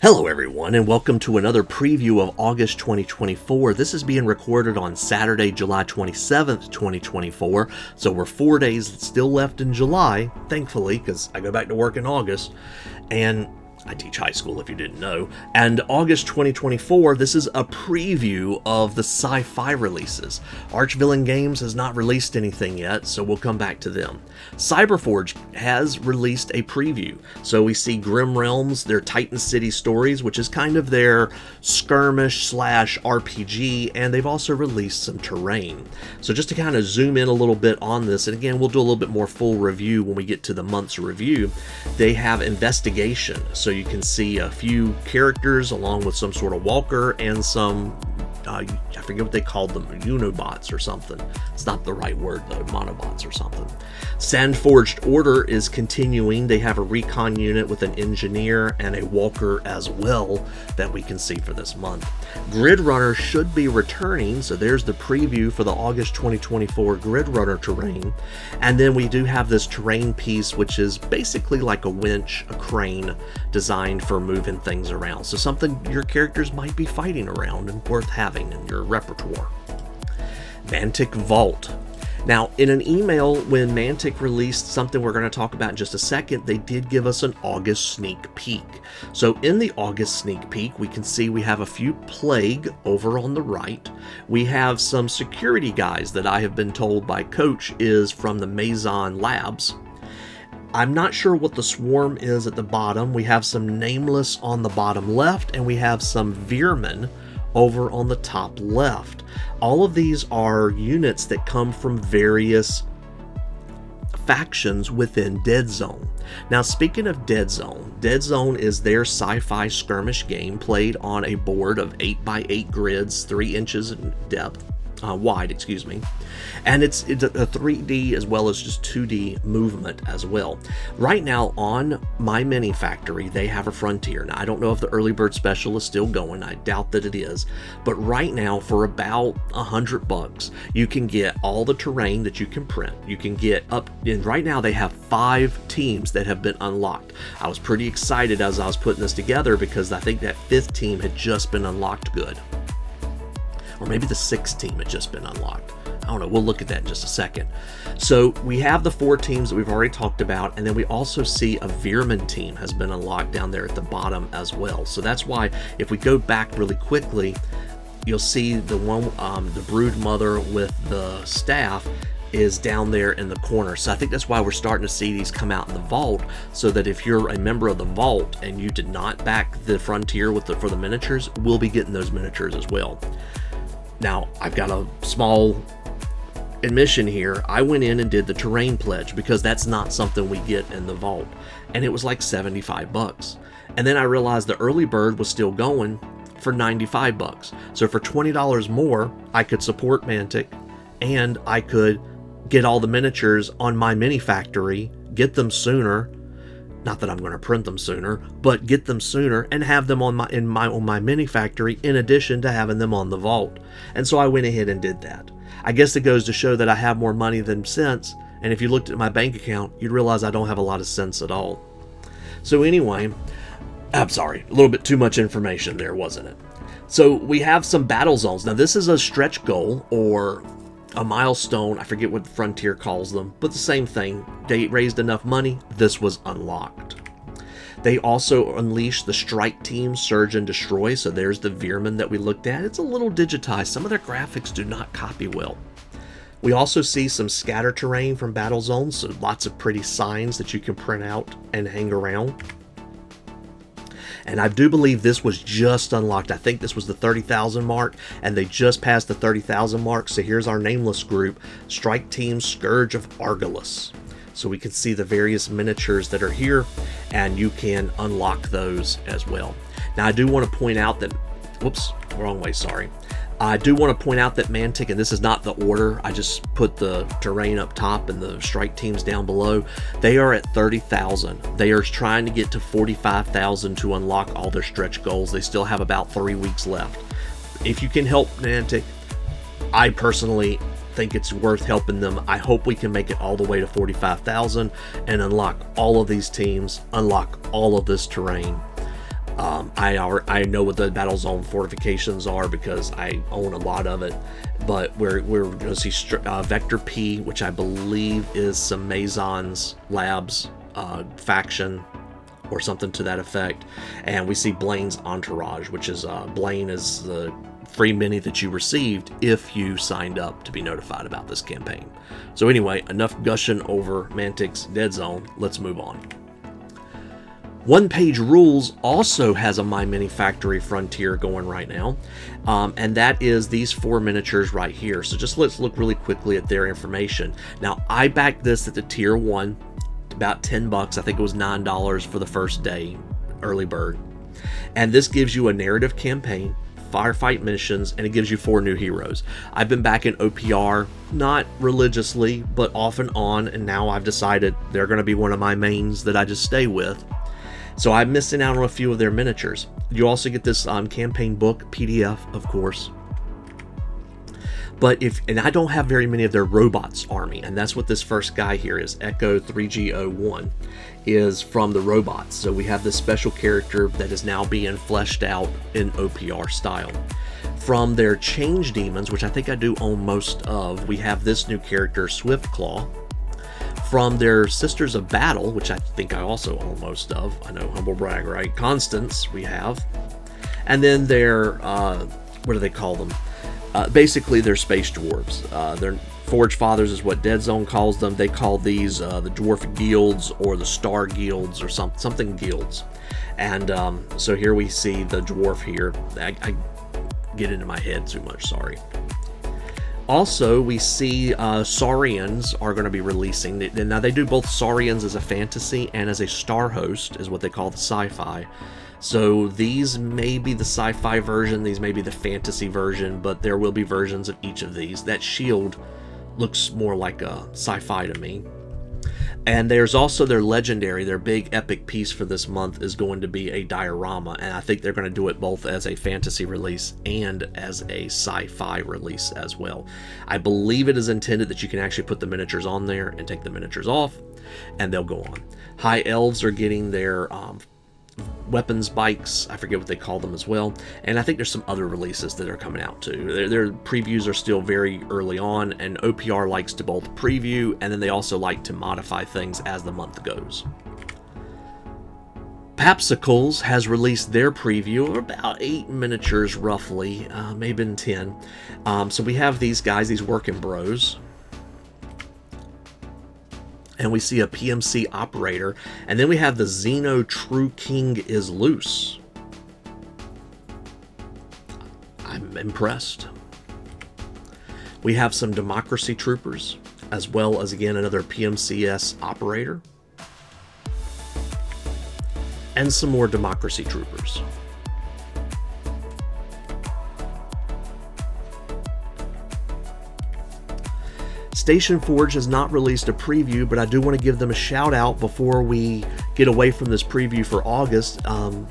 Hello everyone, and welcome to another preview of August 2024. This is being recorded on Saturday, July 27th, 2024, so we're 4 days still left in July, thankfully, because I go back to work in August, and I teach high school if you didn't know. And August 2024, this is a preview of the Sci-Fi releases. Archvillain Games has not released anything yet, so we'll come back to them. Cyberforge has released a preview. So we see Grim Realms, their Titan City stories, which is kind of their skirmish slash RPG, and they've also released some terrain. So just to kind of zoom in a little bit on this, and again, we'll do a little bit more full review when we get to the month's review, they have investigation. So you can see a few characters along with some sort of walker and some, I forget what they called them, Unobots or something. It's not the right word though, Monobots or something. Sandforged Order is continuing. They have a recon unit with an engineer and a walker as well that we can see for this month. Grid Runner should be returning, so there's the preview for the August 2024 Grid Runner terrain. And then we do have this terrain piece, which is basically like a winch, a crane, designed for moving things around. So something your characters might be fighting around and worth having in your repertoire. Mantic Vault. Now, in an email, when Mantic released something we're going to talk about in just a second, they did give us an August sneak peek. So in the August sneak peek, we can see we have a few Plague over on the right. We have some security guys that I have been told by Coach is from the Maison Labs. I'm not sure what the swarm is at the bottom. We have some nameless on the bottom left, and we have some Veermen over on the top left. All of these are units that come from various factions within Dead Zone. Now, speaking of Dead Zone is their sci-fi skirmish game played on a board of 8x8 grids, 3 inches in depth. Wide, excuse me, and it's a 3D as well as just 2D movement as well. Right now on MyMiniFactory, they have a Frontier. Now, I don't know if the early bird special is still going. I doubt that it is, but right now for about $100, you can get all the terrain that you can print. You can get up, and right now they have 5 teams that have been unlocked. I was pretty excited as I was putting this together because I think that 5th team had just been unlocked good. Or maybe the 6th team had just been unlocked. I don't know, we'll look at that in just a second. So we have the 4 teams that we've already talked about, and then we also see a Veerman team has been unlocked down there at the bottom as well. So that's why if we go back really quickly, you'll see the one, the Brood Mother with the staff is down there in the corner. So I think that's why we're starting to see these come out in the vault, so that if you're a member of the vault and you did not back the Frontier with for the miniatures, we'll be getting those miniatures as well. Now, I've got a small admission here. I went in and did the terrain pledge because that's not something we get in the vault, and it was like $75. And then I realized the early bird was still going for $95. So for $20 more, I could support Mantic, and I could get all the miniatures on MyMiniFactory, get them sooner. Not that I'm going to print them sooner, but get them sooner and have them on my MyMiniFactory in addition to having them on the vault. And so I went ahead and did that. I guess it goes to show that I have more money than sense, and if you looked at my bank account, you'd realize I don't have a lot of sense at all. So anyway, I'm sorry, a little bit too much information there, wasn't it? So we have some battle zones. Now this is a stretch goal or a milestone, I forget what the Frontier calls them, but the same thing. They raised enough money, this was unlocked. They also unleashed the strike team, Surge and Destroy, so there's the Veerman that we looked at. It's a little digitized. Some of their graphics do not copy well. We also see some scatter terrain from battle zones, so lots of pretty signs that you can print out and hang around. And I do believe this was just unlocked. I think this was the 30,000 mark, and they just passed the 30,000 mark. So here's our nameless group, Strike Team Scourge of Argalus. So we can see the various miniatures that are here, and you can unlock those as well. Now I do want to point out that, whoops, wrong way, sorry. I do want to point out that Mantic, and this is not the order, I just put the terrain up top and the strike teams down below, they are at 30,000. They are trying to get to 45,000 to unlock all their stretch goals. They still have about 3 weeks left. If you can help Mantic, I personally think it's worth helping them. I hope we can make it all the way to 45,000 and unlock all of these teams, unlock all of this terrain. I know what the battle zone fortifications are because I own a lot of it, but we're going to see Vector P, which I believe is some Mazon's Labs faction or something to that effect, and we see Blaine's Entourage, which is Blaine is the free mini that you received if you signed up to be notified about this campaign. So anyway, enough gushing over Mantic's Dead Zone. Let's move on. OnePage Rules also has a MyMiniFactory Frontier going right now, and that is these 4 miniatures right here. So just let's look really quickly at their information. Now, I backed this at the tier 1, about 10 bucks. I think it was $9 for the first day, early bird. And this gives you a narrative campaign, firefight missions, and it gives you 4 new heroes. I've been back in OPR, not religiously, but off and on, and now I've decided they're going to be one of my mains that I just stay with. So I'm missing out on a few of their miniatures. You also get this campaign book PDF, of course. But and I don't have very many of their robots army, and that's what this first guy here is. Echo 3G01 is from the robots. So we have this special character that is now being fleshed out in OPR style. From their change demons, which I think I do own most of, we have this new character, Swiftclaw. From their Sisters of Battle, which I think I also own most of, I know, humble brag, right? Constance we have. And then their, what do they call them? Basically, they're space dwarves. Their Forge Fathers is what Dead Zone calls them. They call these the Dwarf Guilds or the Star Guilds or something guilds. And so here we see the dwarf here. I get into my head too much, sorry. Also, we see Saurians are going to be releasing. Now, they do both Saurians as a fantasy and as a star host, is what they call the Sci-Fi. So these may be the Sci-Fi version, these may be the fantasy version, but there will be versions of each of these. That shield looks more like a Sci-Fi to me. And there's also their legendary, their big epic piece for this month is going to be a diorama, and I think they're going to do it both as a fantasy release and as a sci-fi release as well. I believe it is intended that you can actually put the miniatures on there and take the miniatures off, and they'll go on. High Elves are getting their weapons bikes, I forget what they call them as well, and I think there's some other releases that are coming out too. Their previews are still very early on, and OPR likes to both preview and then they also like to modify things as the month goes. Papsicles has released their preview of about 8 miniatures roughly, maybe 10. So we have these guys, these working bros. And we see a PMC operator, and then we have the Xeno True King is Loose. I'm impressed. We have some Democracy Troopers, as well as, again, another PMCS operator. And some more Democracy Troopers. Station Forge has not released a preview, but I do want to give them a shout out before we get away from this preview for August.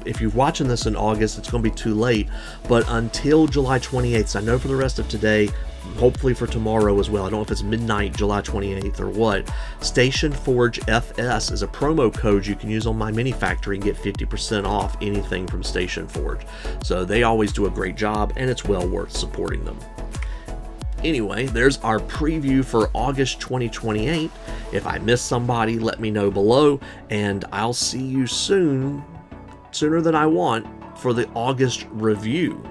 If you're watching this in August, it's going to be too late, but until July 28th, so I know for the rest of today, hopefully for tomorrow as well, I don't know if it's midnight July 28th or what, Station Forge FS is a promo code you can use on MyMiniFactory and get 50% off anything from Station Forge. So they always do a great job, and it's well worth supporting them. Anyway, there's our preview for August 2028. If I miss somebody, let me know below, and I'll see you soon, sooner than I want, for the August review.